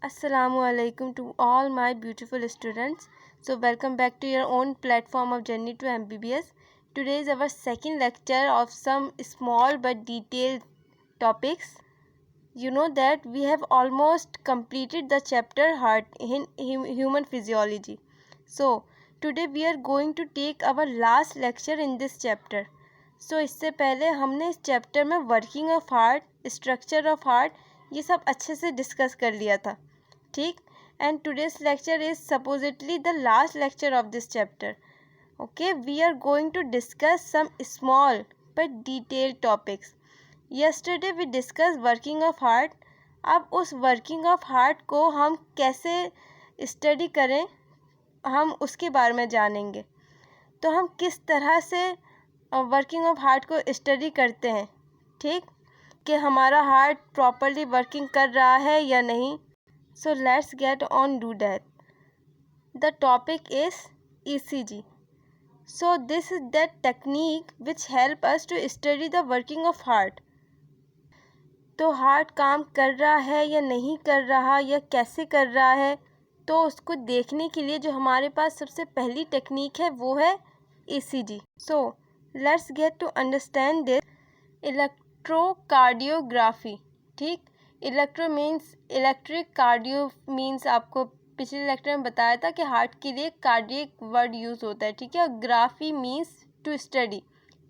Assalamualaikum to all my beautiful students. So welcome back to your own platform of Journey to MBBS. Today is our second lecture of some small but detailed topics. You know that we have almost completed the chapter Heart in Human Physiology. So today we are going to take our last lecture in this chapter. So इससे पहले हमने इस chapter में working of heart, structure of heart, ये सब अच्छे से discuss कर लिया था, ठीक. And today's lecture is supposedly the last lecture of this chapter. Okay, we are going to discuss some small but detailed topics. Yesterday we discuss working of heart. अब उस वर्किंग ऑफ हार्ट को हम कैसे study करें, हम उसके बारे में जानेंगे. तो हम किस तरह से वर्किंग ऑफ हार्ट को स्टडी करते हैं, ठीक, कि हमारा हार्ट प्रॉपरली वर्किंग कर रहा है या नहीं. So let's get on do that. The topic is ECG. So this is that technique which help us to study the working of heart. तो हार्ट काम कर रहा है या नहीं कर रहा, या कैसे कर रहा है, तो उसको देखने के लिए जो हमारे पास सबसे पहली टेक्निक है वो है ECG. So let's get to understand this. Electrocardiography, ठीक. Electro means electric, cardio means आपको पिछले लेक्चर में बताया था कि हार्ट के लिए कार्डियक वर्ड यूज़ होता है, ठीक है. और ग्राफी मीन्स टू स्टडी,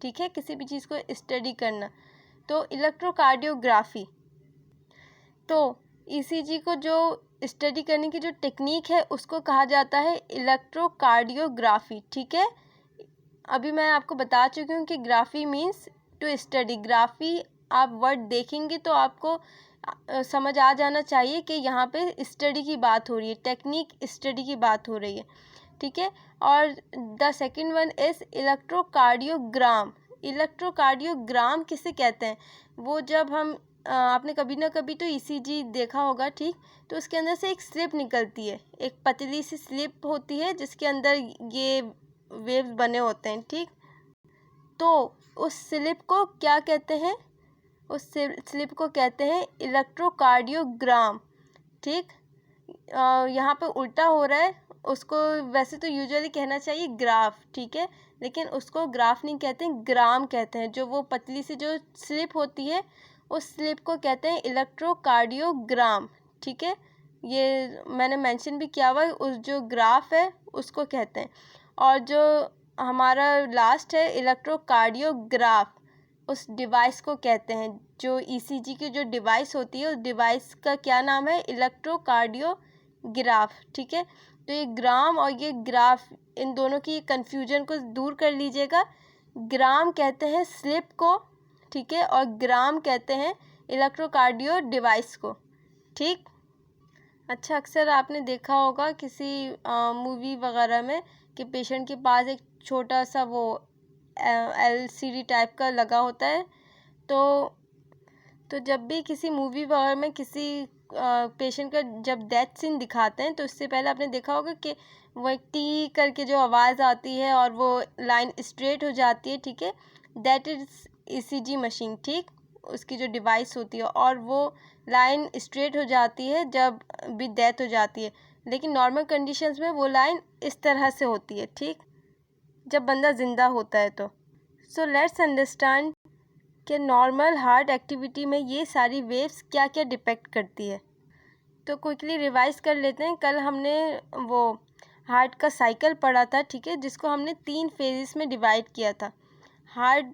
ठीक है, किसी भी चीज़ को स्टडी करना. तो इलेक्ट्रोकार्डियोग्राफी. तो ECG को जो स्टडी करने की जो टेक्निक है उसको कहा जाता है इलेक्ट्रोकार्डियोग्राफी, ठीक है. अभी मैं आपको बता चुकी हूँ कि graphy means to study. Graphy आप वर्ड देखेंगे तो आपको समझ आ जाना चाहिए कि यहाँ पे स्टडी की बात हो रही है, टेक्निक स्टडी की बात हो रही है, ठीक है. और the second one is electrocardiogram. Electrocardiogram किसे कहते हैं, वो जब हम आपने कभी ना कभी तो ECG देखा होगा, ठीक. तो उसके अंदर से एक स्लिप निकलती है, एक पतली सी स्लिप होती है जिसके अंदर ये वेव्स बने होते हैं, ठीक. तो उस स्लिप को क्या कहते हैं, उस स्लिप को कहते हैं इलेक्ट्रोकार्डियोग्राम, ठीक. यहाँ पे उल्टा हो रहा है, उसको वैसे तो यूजुअली कहना चाहिए ग्राफ, ठीक है, लेकिन उसको ग्राफ नहीं कहते हैं, ग्राम कहते हैं. जो वो पतली सी जो स्लिप होती है उस स्लिप को कहते हैं इलेक्ट्रोकार्डियोग्राम, ठीक है. ये मैंने मेंशन भी किया हुआ है, उस जो ग्राफ है उसको कहते हैं. और जो हमारा लास्ट है इलेक्ट्रोकार्डियोग्राफ, उस डिवाइस को कहते हैं. जो ECG की जो डिवाइस होती है उस डिवाइस का क्या नाम है, इलेक्ट्रोकार्डियोग्राफ, ठीक है. तो ये ग्राम और ये ग्राफ, इन दोनों की कन्फ्यूजन को दूर कर लीजिएगा. ग्राम कहते हैं स्लिप को, ठीक है, और ग्राम कहते हैं इलेक्ट्रोकार्डियो डिवाइस को, ठीक. अच्छा, अक्सर आपने देखा होगा किसी मूवी वगैरह में कि पेशेंट के पास एक छोटा सा वो LCD टाइप का लगा होता है. तो जब भी किसी मूवी वगैरह में किसी पेशेंट का जब डेथ सीन दिखाते हैं तो उससे पहले आपने देखा होगा कि वो एक टी करके जो आवाज़ आती है और वो लाइन स्ट्रेट हो जाती है, ठीक है. दैट इज़ ECG मशीन, ठीक. उसकी जो डिवाइस होती है और वो लाइन स्ट्रेट हो जाती है जब भी डेथ हो जाती है. लेकिन नॉर्मल कंडीशंस में वो लाइन इस तरह से होती है, ठीक, जब बंदा ज़िंदा होता है. तो सो लेट्स अंडरस्टैंड कि नॉर्मल हार्ट एक्टिविटी में ये सारी वेव्स क्या क्या डिपेक्ट करती है. तो क्विकली रिवाइज कर लेते हैं. कल हमने वो हार्ट का साइकिल पढ़ा था, ठीक है, जिसको हमने 3 फेजेस में डिवाइड किया था. हार्ट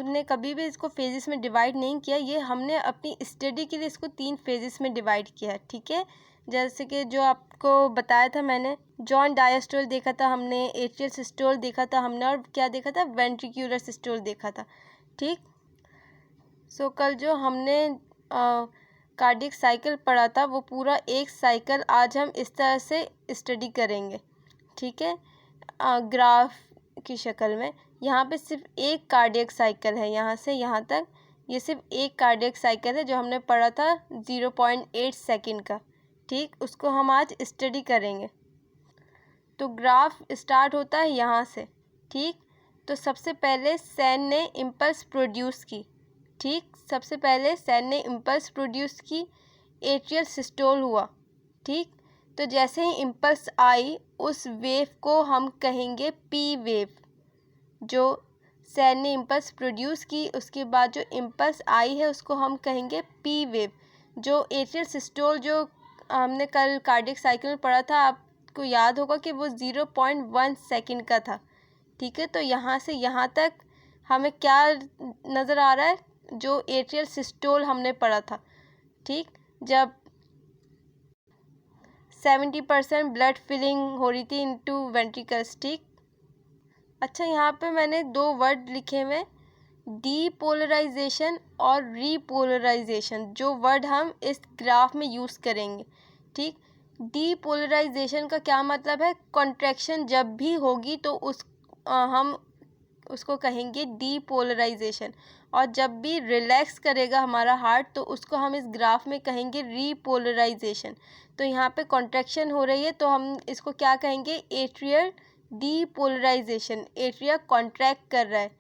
ने कभी भी इसको फेजेस में डिवाइड नहीं किया, ये हमने अपनी स्टडी के लिए इसको 3 फेजेस में डिवाइड किया है, ठीक है. जैसे कि जो आपको बताया था मैंने, जॉन डायस्टोल देखा था हमने, एट्रियल सिस्टोल देखा था हमने, और क्या देखा था, वेंट्रिक्यूलर सिस्टोल देखा था, ठीक. सो कल जो हमने कार्डियक साइकिल पढ़ा था वो पूरा एक साइकिल आज हम इस तरह से स्टडी करेंगे, ठीक है, ग्राफ की शक्ल में. यहाँ पे सिर्फ एक कार्डियक साइकिल है, यहाँ से यहाँ तक ये सिर्फ एक कार्डियक साइकिल है जो हमने पढ़ा था 0.8 सेकेंड का, ठीक. उसको हम आज स्टडी करेंगे. तो ग्राफ स्टार्ट होता है यहाँ से, ठीक. तो सबसे पहले सेल ने इम्पल्स प्रोड्यूस की, ठीक. सबसे पहले सेल ने इम्पल्स प्रोड्यूस की, एट्रियल सिस्टोल हुआ, ठीक। तो जैसे ही इम्पल्स आई उस वेव को हम कहेंगे पी वेव। जो सेल ने इम्पल्स प्रोड्यूस की उसके बाद जो इम्पल्स आई है उसको हम कहेंगे पी वेव। जो एट्रियल सिस्टोल जो हमने कल कार्डियक साइकिल में पढ़ा था, आपको याद होगा कि वो 0.1 सेकंड का था। ठीक है, तो यहाँ से यहाँ तक हमें क्या नज़र आ रहा है, जो एट्रियल सिस्टोल हमने पढ़ा था। ठीक, जब 70% ब्लड फिलिंग हो रही थी इनटू वेंट्रिकल्स। ठीक, अच्छा यहाँ पे मैंने दो वर्ड लिखे हुए, डीपोलराइजेशन और रीपोलराइजेशन, जो वर्ड हम इस ग्राफ में यूज़ करेंगे। ठीक, डीपोलराइजेशन का क्या मतलब है, कॉन्ट्रैक्शन जब भी होगी तो हम उसको कहेंगे डीपोलराइजेशन, और जब भी रिलैक्स करेगा हमारा हार्ट तो उसको हम इस ग्राफ में कहेंगे रीपोलराइजेशन। तो यहाँ पे कॉन्ट्रैक्शन हो रही है तो हम इसको क्या कहेंगे, एट्रियल डीपोलराइजेशन, एट्रिया कॉन्ट्रैक्ट कर रहा है।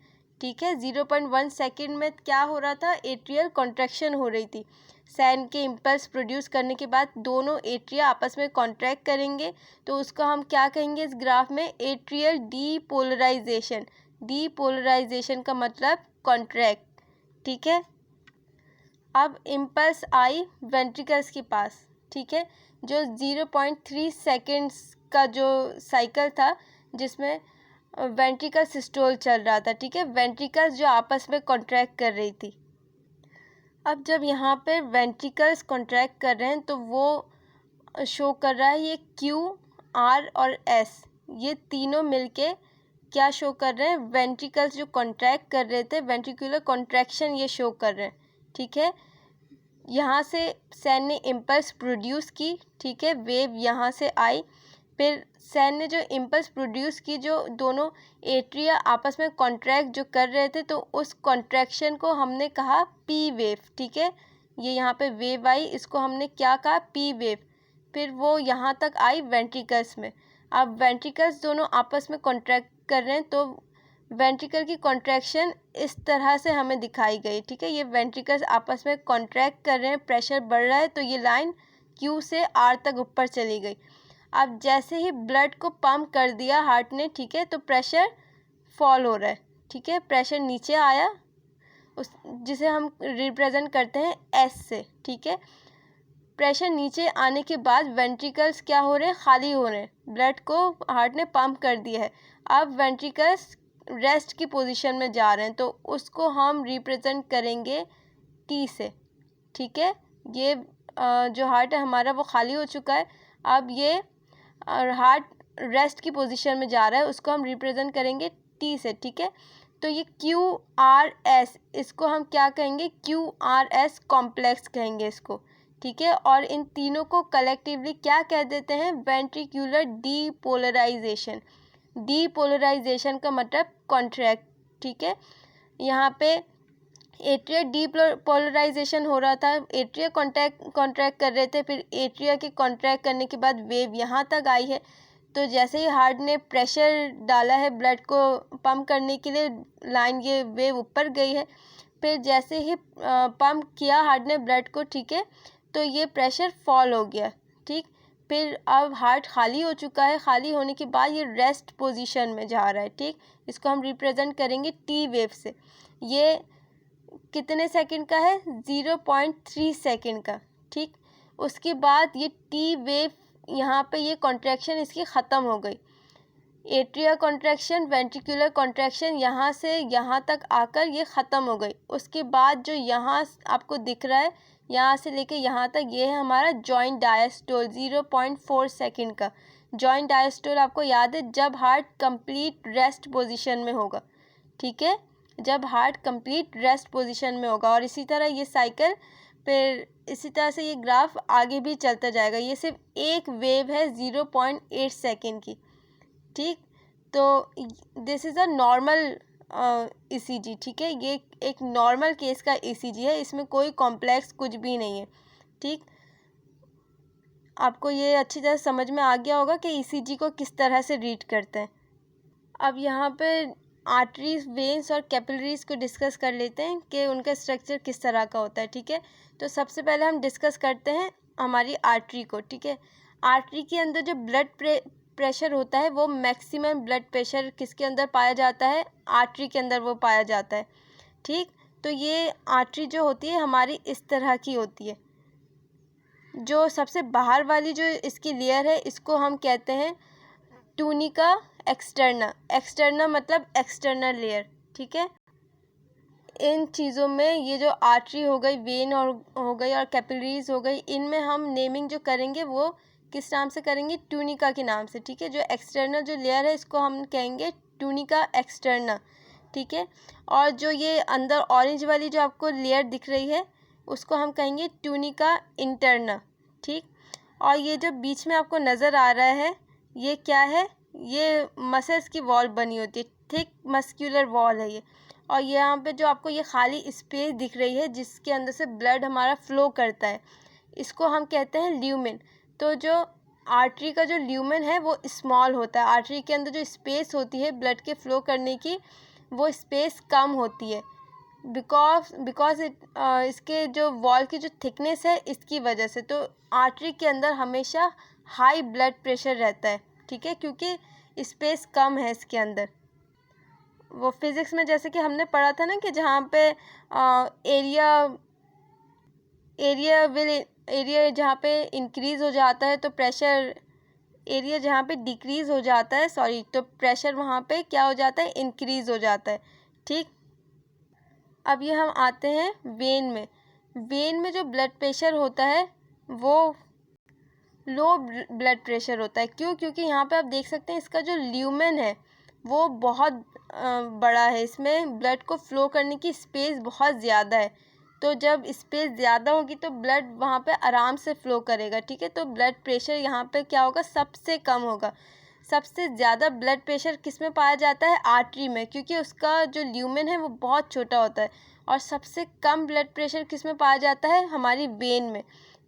ठीक है, 0.1 सेकेंड में क्या हो रहा था, एट्रियल कॉन्ट्रैक्शन हो रही थी। सैन के इम्पल्स प्रोड्यूस करने के बाद दोनों एट्रिया आपस में कॉन्ट्रैक्ट करेंगे तो उसको हम क्या कहेंगे इस ग्राफ में, एट्रियल डीपोलराइजेशन। डीपोलराइजेशन का मतलब कॉन्ट्रैक्ट। ठीक है, अब इम्पल्स आई वेंट्रिकल्स के पास। ठीक है, जो 0.3 सेकेंड्स का जो साइकिल था जिसमें वेंट्रिकल सिस्टोल चल रहा था। ठीक है, वेंट्रिकल्स जो आपस में कॉन्ट्रैक्ट कर रही थी। अब जब यहाँ पे वेंट्रिकल्स कॉन्ट्रैक्ट कर रहे हैं तो वो शो कर रहा है, ये क्यू, आर और एस, ये तीनों मिलके क्या शो कर रहे हैं, वेंट्रिकल्स जो कॉन्ट्रैक्ट कर रहे थे, वेंट्रिकुलर कॉन्ट्रैक्शन ये शो कर रहे हैं। ठीक है, यहाँ से सेल ने इम्पल्स प्रोड्यूस की। ठीक है, वेव यहाँ से आई, फिर सेल ने जो इम्पल्स प्रोड्यूस की, जो दोनों एट्रिया आपस में कॉन्ट्रैक्ट जो कर रहे थे तो उस कॉन्ट्रैक्शन को हमने कहा पी वेव। ठीक है, ये यहाँ पे वेव आई, इसको हमने क्या कहा, पी वेव। फिर वो यहाँ तक आई वेंट्रिकल्स में। अब वेंट्रिकल्स दोनों आपस में कॉन्ट्रैक्ट कर रहे हैं तो वेंट्रिकल की कॉन्ट्रैक्शन इस तरह से हमें दिखाई गई। ठीक है, ये वेंट्रिकल्स आपस में कॉन्ट्रैक्ट कर रहे हैं, प्रेशर बढ़ रहा है तो ये लाइन क्यू से आर तक ऊपर चली गई। अब जैसे ही ब्लड को पंप कर दिया हार्ट ने, ठीक है, तो प्रेशर फॉल हो रहा है। ठीक है, प्रेशर नीचे आया, उस जिसे हम रिप्रेजेंट करते हैं एस से। ठीक है, प्रेशर नीचे आने के बाद वेंट्रिकल्स क्या हो रहे हैं, खाली हो रहे हैं, ब्लड को हार्ट ने पंप कर दिया है। अब वेंट्रिकल्स रेस्ट की पोजीशन में जा रहे हैं तो उसको हम रिप्रेजेंट करेंगे टी से। ठीक है, ये जो हार्ट है हमारा वो खाली हो चुका है, अब ये हार्ट रेस्ट की पोजीशन में जा रहा है, उसको हम रिप्रेजेंट करेंगे टी से। ठीक है, तो ये क्यू आर एस, इसको हम क्या कहेंगे, क्यू आर एस कॉम्प्लेक्स कहेंगे इसको। ठीक है, और इन तीनों को कलेक्टिवली क्या कह देते हैं, वेंट्रिकुलर डीपोलराइजेशन। डीपोलराइजेशन का मतलब कॉन्ट्रैक्ट। ठीक है, यहाँ पे एट्रिया डीपोलराइजेशन हो रहा था, एट्रिया कॉन्ट्रैक्ट कर रहे थे, फिर एट्रिया के कॉन्ट्रैक्ट करने के बाद वेव यहाँ तक आई है। तो जैसे ही हार्ट ने प्रेशर डाला है ब्लड को पंप करने के लिए, लाइन ये वेव ऊपर गई है, फिर जैसे ही पंप किया हार्ट ने ब्लड को, ठीक है, तो ये प्रेशर फॉल हो गया। ठीक, फिर अब हार्ट खाली हो चुका है, खाली होने के बाद ये रेस्ट पोजीशन में जा रहा है। ठीक, इसको हम रिप्रेजेंट करेंगे टी वेव से। ये कितने सेकंड का है, 0.3 सेकंड का। ठीक, उसके बाद ये टी वेव यहाँ पे ये कॉन्ट्रैक्शन इसकी ख़त्म हो गई। एट्रिया कॉन्ट्रैक्शन, वेंट्रिकुलर कॉन्ट्रैक्शन यहाँ से यहाँ तक आकर ये ख़त्म हो गई। उसके बाद जो यहाँ आपको दिख रहा है, यहाँ से लेके यहाँ तक, ये है हमारा जॉइंट डायस्टोल, 0.4 सेकंड का। जॉइंट डायस्टोल आपको याद है, जब हार्ट कंप्लीट रेस्ट पोजीशन में होगा। ठीक है, जब हार्ट कंप्लीट रेस्ट पोजीशन में होगा। और इसी तरह ये साइकिल, फिर इसी तरह से ये ग्राफ आगे भी चलता जाएगा। ये सिर्फ एक वेव है 0.8 सेकंड की। ठीक, तो this is a normal ECG. ठीक है, ये एक नॉर्मल केस का ईसीजी है, इसमें कोई कॉम्प्लेक्स कुछ भी नहीं है। ठीक, आपको ये अच्छी तरह समझ में आ गया होगा कि ईसीजी को किस तरह से रीड करते हैं। अब यहाँ पे आर्टरीज, वेन्स और कैपिलरीज को डिस्कस कर लेते हैं कि उनका स्ट्रक्चर किस तरह का होता है। ठीक है, तो सबसे पहले हम डिस्कस करते हैं हमारी आर्टरी को, ठीक है। आर्टरी के अंदर जो ब्लड प्रेशर होता है वो मैक्सिमम ब्लड प्रेशर किसके अंदर पाया जाता है, आर्टरी के अंदर वो पाया जाता है, ठीक। तो ये आर्टरी जो होती है हमारी इस तरह की होती है। जो सबसे बाहर वाली जो इसकी लेयर है इसको हम कहते हैं ट्यूनिका एक्सटर्ना। एक्सटर्ना मतलब एक्सटर्नल लेयर, ठीक है। इन चीज़ों में ये जो आर्टरी हो गई, वेन और हो गई और कैपिलरीज हो गई, इनमें हम नेमिंग जो करेंगे वो किस नाम से करेंगे, ट्यूनिका के नाम से, ठीक है। जो एक्सटर्नल जो लेयर है इसको हम कहेंगे ट्यूनिका एक्सटर्ना, ठीक है। और जो ये अंदर ऑरेंज वाली जो आपको लेयर दिख रही है उसको हम कहेंगे ट्यूनिका इंटरना, ठीक। और ये जो बीच में आपको नज़र आ रहा है ये क्या है, ये मसल्स की वॉल बनी होती है, थिक मस्क्यूलर वॉल है ये। और यहाँ पे जो आपको ये खाली स्पेस दिख रही है जिसके अंदर से ब्लड हमारा फ्लो करता है, इसको हम कहते हैं ल्यूमेन। तो जो आर्टरी का जो ल्यूमेन है वो स्मॉल होता है, आर्टरी के अंदर जो स्पेस होती है ब्लड के फ्लो करने की वो स्पेस कम होती है, बिकॉज इसके जो वॉल की जो थिकनेस है इसकी वजह से। तो आर्टरी के अंदर हमेशा हाई ब्लड प्रेशर रहता है, ठीक है, क्योंकि स्पेस कम है इसके अंदर। वो फिज़िक्स में जैसे कि हमने पढ़ा था ना कि जहाँ पे एरिया जहाँ पे इंक्रीज़ हो जाता है तो प्रेशर, एरिया जहाँ पे डिक्रीज़ हो जाता है तो प्रेशर वहाँ पे क्या हो जाता है, इंक्रीज़ हो जाता है, ठीक। अब ये हम आते हैं वेन में। वेन में जो ब्लड प्रेशर होता है वो लो ब्लड प्रेशर होता है। क्यों? क्योंकि यहाँ पे आप देख सकते हैं इसका जो ल्यूमेन है वो बहुत बड़ा है, इसमें ब्लड को फ्लो करने की स्पेस बहुत ज़्यादा है। तो जब स्पेस ज़्यादा होगी तो ब्लड वहाँ पे आराम से फ़्लो करेगा, ठीक है। तो ब्लड प्रेशर यहाँ पे क्या होगा, सबसे कम होगा। सबसे ज़्यादा ब्लड प्रेशर किस में पाया जाता है, आर्टरी में, क्योंकि उसका जो ल्यूमेन है वो बहुत छोटा होता है। और सबसे कम ब्लड प्रेशर किस में पाया जाता है, हमारी वेन में।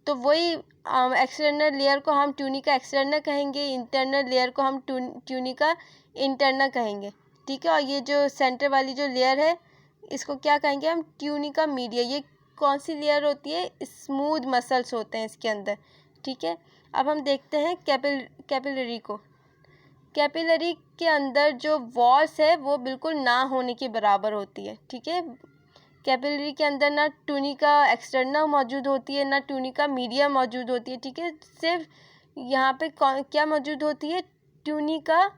तो वही एक्सटर्नल लेयर को हम ट्यूनिका एक्सटर्नल कहेंगे, इंटरनल लेयर को हम ट्यूनिका इंटरनल कहेंगे, ठीक है। और ये जो सेंटर वाली जो लेयर है इसको क्या कहेंगे हम, ट्यूनिका मीडिया। ये कौन सी लेयर होती है, स्मूथ मसल्स होते हैं इसके अंदर, ठीक है। अब हम देखते हैं कैपिलरी को। कैपिलरी के अंदर जो वॉल्स है वो बिल्कुल ना होने के बराबर होती है, ठीक है। कैपिलरी के अंदर ना ट्यूनिका एक्सटर्ना मौजूद होती है ना ट्यूनिका मीडिया मौजूद होती है, ठीक है। सिर्फ यहाँ पे क्या मौजूद होती है, ट्यूनिका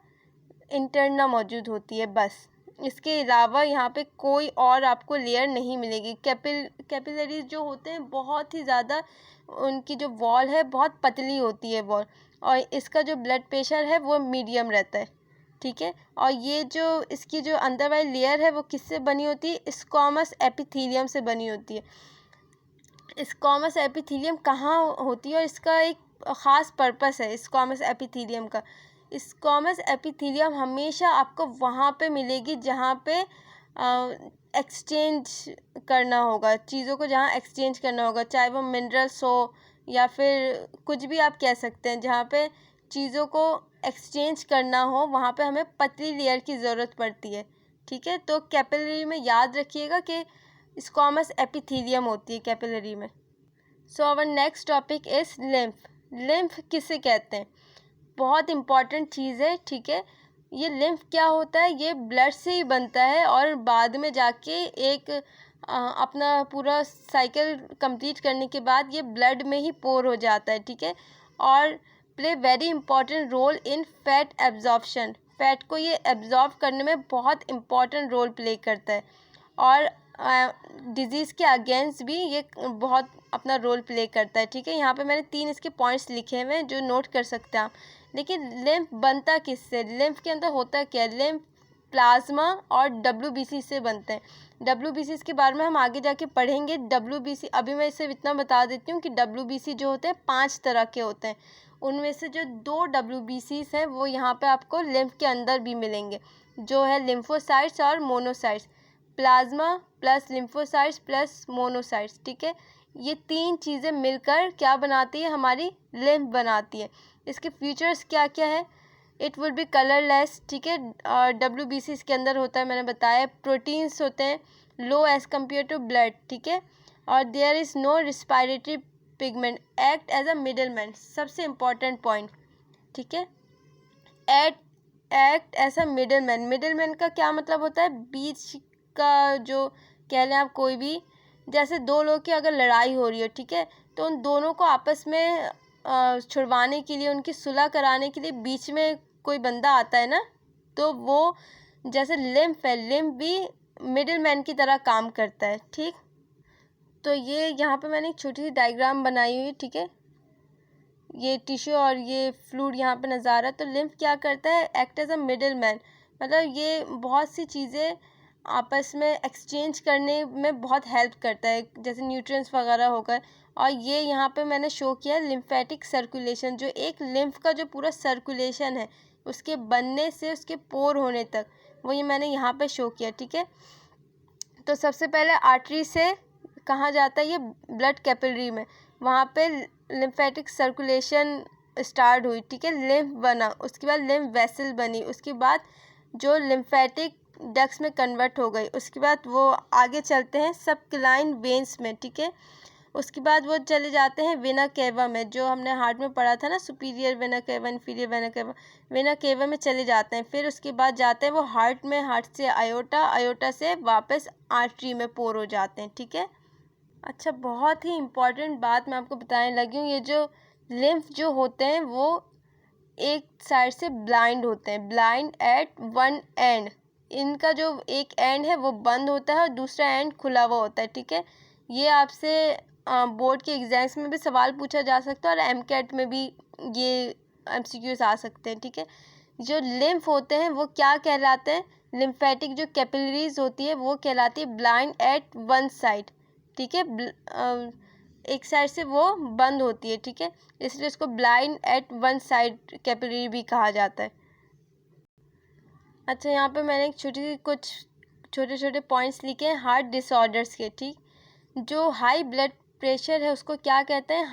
इंटरना मौजूद होती है, बस। इसके अलावा यहाँ पे कोई और आपको लेयर नहीं मिलेगी। कैपिलरीज जो होते हैं बहुत ही ज़्यादा, उनकी जो वॉल है बहुत पतली होती है वॉल, और इसका जो ब्लड प्रेशर है वो मीडियम रहता है, ठीक है। और ये जो इसकी जो अंदर वाली लेयर है वो किससे बनी होती है, स्क्वामस एपिथेलियम से बनी होती है। स्क्वामस एपिथेलियम कहाँ होती है और इसका एक ख़ास पर्पस है स्क्वामस एपिथेलियम का। स्क्वामस एपिथेलियम हमेशा आपको वहाँ पे मिलेगी जहाँ पे एक्सचेंज करना होगा, चीज़ों को जहाँ एक्सचेंज करना होगा, चाहे वो मिनरल्स हो या फिर कुछ भी आप कह सकते हैं। जहाँ पे चीज़ों को एक्सचेंज करना हो वहाँ पे हमें पतली लेयर की ज़रूरत पड़ती है, ठीक है। तो कैपिलरी में याद रखिएगा कि स्क्वामस एपिथेलियम होती है कैपिलरी में। So our next topic is lymph. Lymph किसे कहते हैं, बहुत इम्पॉर्टेंट चीज़ है, ठीक है। ये लिम्फ क्या होता है, ये ब्लड से ही बनता है और बाद में जाके एक अपना पूरा साइकिल कंप्लीट करने के बाद ये ब्लड में ही पोर हो जाता है, ठीक है। और play very important role in fat absorption. Fat को ये एब्जॉर्ब करने में बहुत इंपॉर्टेंट रोल प्ले करता है। और डिज़ीज़ के अगेंस्ट भी ये बहुत अपना रोल प्ले करता है, ठीक है। यहाँ पे मैंने 3 इसके पॉइंट्स लिखे हुए हैं जो नोट कर सकते हैं आप। लेकिन लिम्फ बनता किससे, लिम्फ के अंदर होता क्या, लिम्फ प्लाज्मा और WBC से बनते हैं। WBC के बारे में हम आगे जाके पढ़ेंगे। WBC अभी मैं इसे इतना बता देती हूँ कि WBC जो होते हैं 5 तरह के होते हैं। उनमें से जो 2 WBC हैं वो यहाँ पे आपको लिम्फ के अंदर भी मिलेंगे, जो है लिम्फोसाइट्स और monocytes. Plasma plus lymphocytes plus monocytes, ठीक है। ये 3 चीज़ें मिलकर क्या बनाती है, हमारी लिम्फ बनाती है। इसके फीचर्स क्या क्या है, इट विल बी कलरलेस, ठीक है। WBC इसके अंदर होता है, मैंने बताया। प्रोटीन्स होते हैं low as compare to blood, ठीक है। और there is no respiratory pigment act as a middleman, सबसे इम्पॉर्टेंट पॉइंट, ठीक है। Act as a middleman, middleman का क्या मतलब होता है, बीच का जो कह लें आप, कोई भी जैसे दो लोग की अगर लड़ाई हो रही है, ठीक है, तो उन दोनों को आपस में छुड़वाने के लिए, उनकी सुलह कराने के लिए बीच में कोई बंदा आता है ना, तो वो जैसे लिम्फ है, लिम्फ भी मिडलमैन की तरह काम करता है, ठीक। तो ये यहाँ पे मैंने एक छोटी सी डायग्राम बनाई हुई है, ठीक है, ये टिश्यू और ये फ्लूइड यहाँ पे नज़र आ रहा है। तो लिम्फ क्या करता है, act as a middle man, मतलब ये बहुत सी चीज़ें आपस में एक्सचेंज करने में बहुत हेल्प करता है, जैसे न्यूट्रिएंट्स वगैरह हो गए। और ये यहाँ पे मैंने शो किया लिम्फेटिक सर्कुलेशन, जो एक लिम्फ का जो पूरा सर्कुलेशन है, उसके बनने से उसके पोर होने तक, वो ये मैंने यहाँ पे शो किया, ठीक है। तो सबसे पहले आर्टरी से कहाँ जाता है, ये ब्लड कैपिलरी में, वहाँ पे लिम्फेटिक सर्कुलेशन स्टार्ट हुई, ठीक है, लिम्फ बना, उसके बाद लिम्फ वेसल बनी, उसके बाद जो लिम्फेटिक डक्ट्स में कन्वर्ट हो गई, उसके बाद वो आगे चलते हैं सबक्लाइन वेन्स में, ठीक है, उसके बाद वो चले जाते हैं वेना केवा में, जो हमने हार्ट में पढ़ा था ना, superior vena cava, inferior vena cava, vena cava में चले जाते हैं। फिर उसके बाद जाते हैं वो हार्ट में, हार्ट से आयोटा, आयोटा से वापस आर्टरी में पोर हो जाते हैं, ठीक है। अच्छा, बहुत ही इम्पॉर्टेंट बात मैं आपको बताने लगी हूँ, ये जो लिम्फ जो होते हैं वो एक साइड से ब्लाइंड होते हैं, ब्लाइंड एट वन एंड, इनका जो एक एंड है वो बंद होता है और दूसरा एंड खुला हुआ होता है, ठीक है। ये आपसे बोर्ड के एग्जाम्स में भी सवाल पूछा जा सकता है और एमकेट में भी ये एमसीक्यूज आ सकते हैं, ठीक है। जो लिम्फ होते हैं वो क्या कहलाते हैं, लिम्फेटिक जो कैपिलरीज होती है वो कहलाती है ब्लाइंड एट वन साइड, ठीक है, एक साइड से वो बंद होती है, ठीक है, इसलिए उसको blind eight one side capillary भी कहा जाता है। अच्छा, यहाँ पे मैंने कुछ छोटे छोटे पॉइंट्स लिखे हैं हार्ट डिसऑर्डर्स के, ठीक। जो हाई ब्लड प्रेशर है उसको क्या कहते हैं,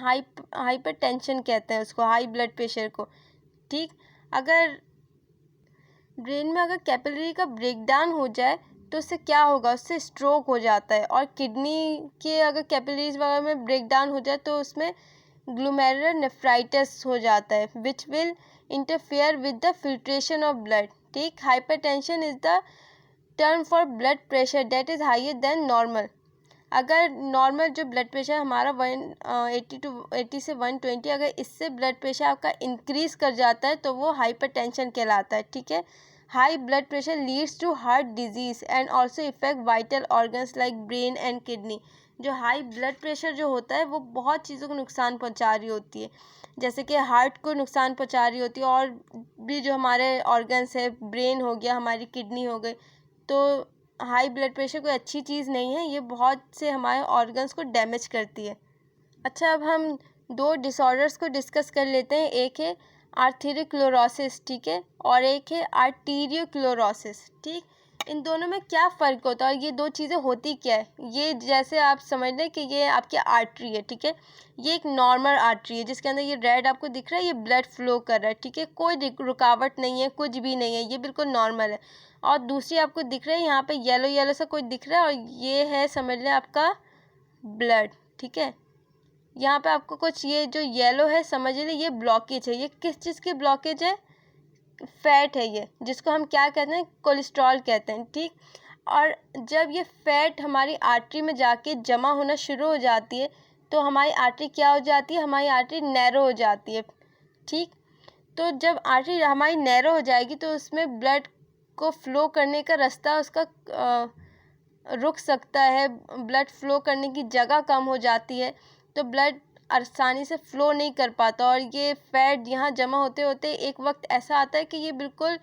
हाइपर टेंशन कहते हैं उसको, हाई ब्लड प्रेशर को, ठीक। अगर ब्रेन में अगर कैपिलरी का ब्रेकडाउन हो जाए तो उससे क्या होगा, उससे स्ट्रोक हो जाता है। और किडनी के अगर कैपिलरीज वगैरह में ब्रेकडाउन हो जाए तो उसमें ग्लोमेरुलर नेफ्राइटिस हो जाता है, which will interfere with the filtration of blood, ठीक। Hypertension is the term for blood pressure that is higher than normal. अगर नॉर्मल जो ब्लड प्रेशर हमारा 180 से 120, अगर इससे ब्लड प्रेशर आपका इंक्रीज़ कर जाता है तो वो हाइपरटेंशन कहलाता है, ठीक है। High blood pressure leads to heart disease and also effect vital organs like brain and kidney. जो हाई ब्लड प्रेशर जो होता है वो बहुत चीज़ों को नुकसान पहुंचा रही होती है, जैसे कि हार्ट को नुकसान पहुंचा रही होती है, और भी जो हमारे ऑर्गन्स है, ब्रेन हो गया, हमारी किडनी हो गई। तो हाई ब्लड प्रेशर कोई अच्छी चीज़ नहीं है, ये बहुत से हमारे ऑर्गन्स को डैमेज करती है। अच्छा, अब हम दो डिसऑर्डर्स को डिस्कस कर लेते हैं, एक है आर्थेरोस्क्लेरोसिस, ठीक है, और एक है आर्टीरियोस्क्लेरोसिस, ठीक। इन दोनों में क्या फ़र्क होता है और ये दो चीज़ें होती क्या है, ये जैसे आप समझ लें कि ये आपकी आर्टरी है, ठीक है, ये एक नॉर्मल आर्टरी है जिसके अंदर ये रेड आपको दिख रहा है, ये ब्लड फ्लो कर रहा है, ठीक है, कोई रुकावट नहीं है, कुछ भी नहीं है, ये बिल्कुल नॉर्मल है। और दूसरी आपको दिख रहा है यहाँ पे येलो येलो सा कुछ दिख रहा है, और ये है समझ लें आपका ब्लड, ठीक है। यहाँ पे आपको कुछ ये जो येलो है समझ लें ये ब्लॉकेज है, ये किस चीज़ की ब्लॉकेज है, फैट है ये, जिसको हम क्या कहते हैं, कोलेस्ट्रॉल कहते हैं, ठीक। और जब ये फैट हमारी आर्टरी में जाके जमा होना शुरू हो जाती है तो हमारी आर्टरी क्या हो जाती है, हमारी आर्टरी नैरो हो जाती है, ठीक। तो जब आर्टरी हमारी नैरो हो जाएगी तो उसमें ब्लड को फ्लो करने का रास्ता उसका रुक सकता है, ब्लड फ्लो करने की जगह कम हो जाती है, तो ब्लड आसानी से फ़्लो नहीं कर पाता, और ये फैट यहाँ जमा होते होते एक वक्त ऐसा आता है कि ये बिल्कुल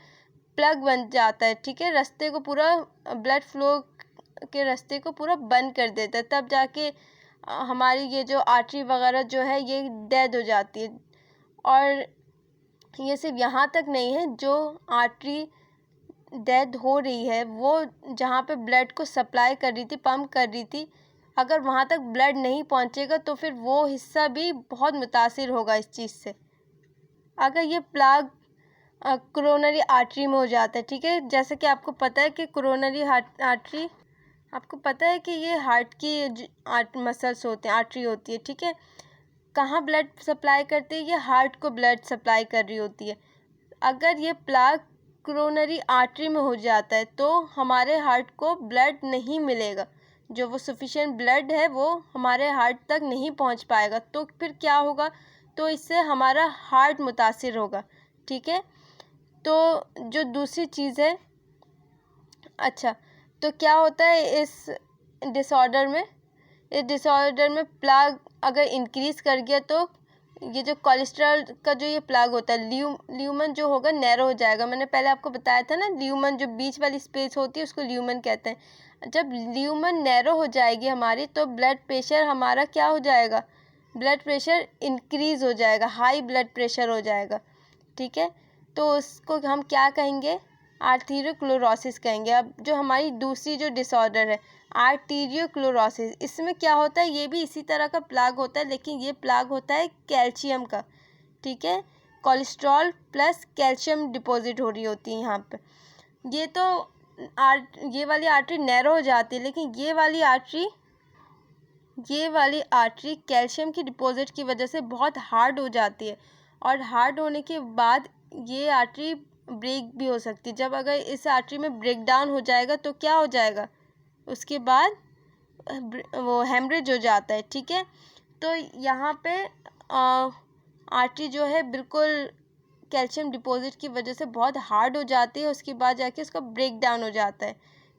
प्लग बन जाता है, ठीक है, रास्ते को पूरा, ब्लड फ्लो के रास्ते को पूरा बंद कर देता है, तब जाके हमारी ये जो आर्टरी वगैरह जो है ये डेड हो जाती है। और ये सिर्फ यहाँ तक नहीं है, जो आर्टरी डेड हो रही है वो जहाँ पे ब्लड को सप्लाई कर रही थी, पंप कर रही थी, अगर वहाँ तक ब्लड नहीं पहुँचेगा तो फिर वो हिस्सा भी बहुत मुतासिर होगा इस चीज़ से। अगर ये प्लाग कोरोनरी आर्टरी में हो जाता है, ठीक है, जैसे कि आपको पता है कि कोरोनरी आर्टरी, आपको पता है कि ये हार्ट की मसल्स होते हैं, आर्टरी होती है, ठीक है। कहाँ ब्लड सप्लाई करती है? ये हार्ट को ब्लड सप्लाई कर रही होती है। अगर ये प्लाक कोरोनरी आर्टरी में हो जाता है तो हमारे हार्ट को ब्लड नहीं मिलेगा, जो वो सफिशिएंट ब्लड है वो हमारे हार्ट तक नहीं पहुंच पाएगा। तो फिर क्या होगा? तो इससे हमारा हार्ट मुतासिर होगा। ठीक है, तो जो दूसरी चीज़ है, अच्छा, तो क्या होता है इस डिसऑर्डर में? इस डिसऑर्डर में प्लाग अगर इंक्रीज़ कर गया तो ये जो कोलेस्ट्रॉल का जो ये प्लाग होता है, ल्यूमन जो होगा नैरो हो जाएगा। मैंने पहले आपको बताया था ना, ल्यूमन जो बीच वाली स्पेस होती है उसको ल्यूमन कहते हैं। जब ल्यूमन नैरो हो जाएगी हमारी तो ब्लड प्रेशर हमारा क्या हो जाएगा? ब्लड प्रेशर इंक्रीज़ हो जाएगा, हाई ब्लड प्रेशर हो जाएगा। ठीक है, तो उसको हम क्या कहेंगे? आर्थीरियोक्लोरोसिस कहेंगे। अब जो हमारी दूसरी जो डिसऑर्डर है आर्टीरियोक्लोरोसिस, इसमें क्या होता है? ये भी इसी तरह का प्लाग होता है, लेकिन ये प्लाग होता है कैल्शियम का। ठीक है, कोलेस्ट्रॉल प्लस कैल्शियम डिपॉजिट हो रही होती है यहाँ पे। ये तो ये वाली आर्टरी नैरो हो जाती है, लेकिन ये वाली आर्टरी कैल्शियम की डिपॉजिट की वजह से बहुत हार्ड हो जाती है, और हार्ड होने के बाद ये आर्टरी ब्रेक भी हो सकती है। जब अगर इस आर्टरी में ब्रेक डाउन हो जाएगा तो क्या हो जाएगा? उसके बाद वो हेमरेज हो जाता है। ठीक है, तो यहाँ पे आर्टरी जो है बिल्कुल कैल्शियम डिपॉजिट की वजह से बहुत हार्ड हो जाती है, उसके बाद जाके उसका ब्रेक डाउन हो जाता है।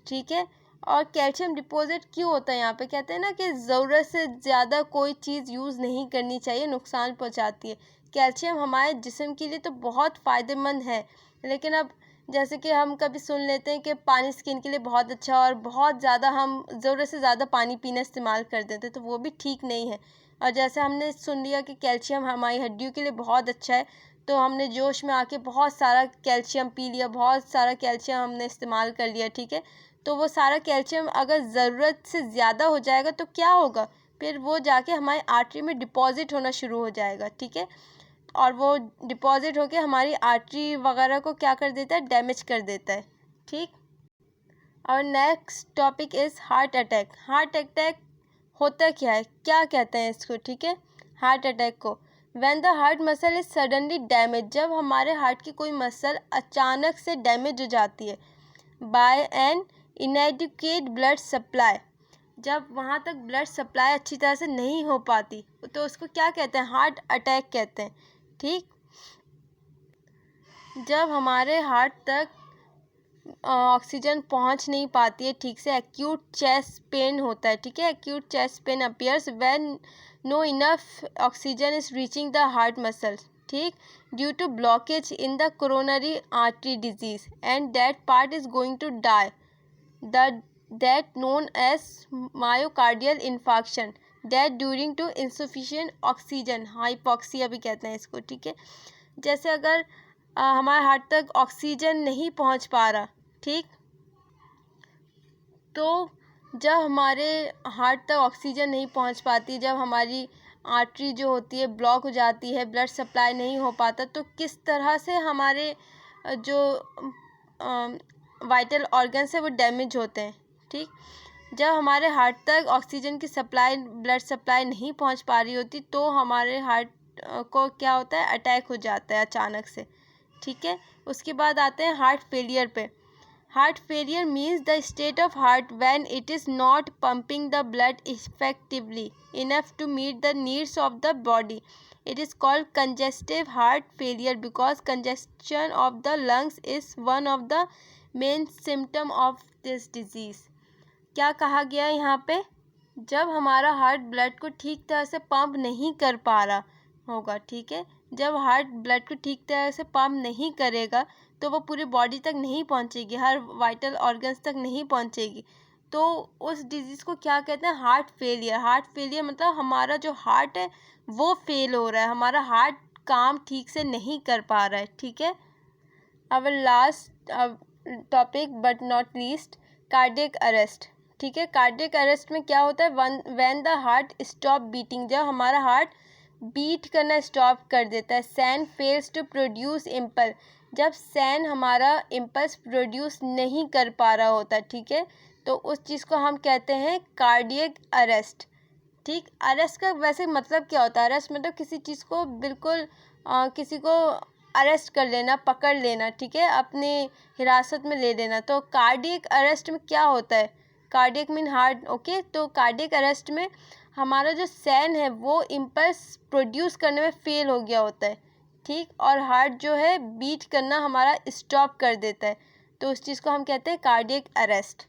ठीक है, और कैल्शियम डिपॉजिट क्यों होता है? यहाँ पे कहते हैं ना कि ज़रूरत से ज़्यादा कोई चीज़ यूज़ नहीं करनी चाहिए, नुकसान पहुँचाती है। कैल्शियम हमारे जिस्म के लिए तो बहुत फ़ायदेमंद है, लेकिन अब जैसे कि हम कभी सुन लेते हैं कि पानी स्किन के लिए बहुत अच्छा, और बहुत ज़्यादा हम ज़रूरत से ज़्यादा पानी पीना इस्तेमाल कर देते हैं, तो वो भी ठीक नहीं है। और जैसे हमने सुन लिया कि कैल्शियम हमारी हड्डियों के लिए बहुत अच्छा है, तो हमने जोश में आके बहुत सारा कैल्शियम पी लिया, बहुत सारा कैल्शियम हमने इस्तेमाल कर लिया। ठीक है, तो वो सारा कैल्शियम अगर ज़रूरत से ज़्यादा हो जाएगा तो क्या होगा? फिर वो जाके हमारी आर्टरी में डिपॉजिट होना शुरू हो जाएगा। ठीक है, और वो डिपॉजिट होके हमारी आर्टरी वगैरह को क्या कर देता है? डैमेज कर देता है। ठीक, और next topic is heart attack. Heart attack होता क्या है, क्या कहते हैं इसको? ठीक है, हार्ट अटैक को when the heart muscle is suddenly damage, जब हमारे हार्ट की कोई मसल अचानक से डैमेज हो जाती है by an inadequate blood supply, जब वहाँ तक ब्लड सप्लाई अच्छी तरह से नहीं हो पाती तो उसको क्या कहते हैं? हार्ट अटैक कहते हैं। ठीक, जब हमारे हार्ट तक ऑक्सीजन पहुंच नहीं पाती है ठीक से, एक्यूट चेस्ट पेन होता है। ठीक है, acute chest pain appears when no enough oxygen is reaching the heart muscles. ठीक, due to blockage in the coronary artery disease and that part is going to die, that known as myocardial infarction, that during to insufficient oxygen, hypoxia भी कहते हैं इसको। ठीक है, जैसे अगर हमारे हार्ट तक ऑक्सीजन नहीं पहुंच पा रहा, ठीक, तो जब हमारे हार्ट तक ऑक्सीजन नहीं पहुंच पाती, जब हमारी आर्टरी जो होती है ब्लॉक हो जाती है, ब्लड सप्लाई नहीं हो पाता, तो किस तरह से हमारे जो वाइटल ऑर्गन्स है वो डैमेज होते हैं। ठीक, जब हमारे हार्ट तक ऑक्सीजन की सप्लाई, ब्लड सप्लाई नहीं पहुंच पा रही होती तो हमारे हार्ट को क्या होता है? अटैक हो जाता है अचानक से। ठीक है, उसके बाद आते हैं हार्ट फेलियर पे। Heart failure means the state of heart when it is not pumping the blood effectively enough to meet the needs of the body. It is called congestive heart failure because congestion of the lungs is one of the main symptom of this disease. क्या कहा गया है यहाँ पे? जब हमारा heart blood को ठीक तरह से पंप नहीं कर पा रहा होगा, ठीक है, जब हार्ट ब्लड को ठीक तरह से पंप नहीं करेगा तो वो पूरी बॉडी तक नहीं पहुँचेगी, हर वाइटल ऑर्गन्स तक नहीं पहुँचेगी, तो उस डिजीज़ को क्या कहते हैं? Heart failure. हार्ट फेलियर मतलब हमारा जो हार्ट है वो फेल हो रहा है, हमारा हार्ट काम ठीक से नहीं कर पा रहा है। ठीक है, our last topic but not least, cardiac arrest. ठीक है, कार्डियक अरेस्ट में क्या होता है? When the heart stop beating, जब हमारा हार्ट बीट करना स्टॉप कर देता है। SAN fails to produce impulse, जब सैन हमारा इम्पल्स प्रोड्यूस नहीं कर पा रहा होता, ठीक है, तो उस चीज़ को हम कहते हैं कार्डियक अरेस्ट। ठीक। अरेस्ट का वैसे मतलब क्या होता है? अरेस्ट मतलब किसी चीज़ को बिल्कुल किसी को अरेस्ट कर लेना, पकड़ लेना, ठीक है, अपने हिरासत में ले लेना। तो कार्डियक अरेस्ट में क्या होता है? Cardiac mean heart, okay. तो कार्डियक अरेस्ट में हमारा जो सैन है वो इम्पल्स प्रोड्यूस करने में फेल हो गया होता है, ठीक, और हार्ट जो है बीट करना हमारा स्टॉप कर देता है। तो उस चीज़ को हम कहते हैं कार्डियक अरेस्ट।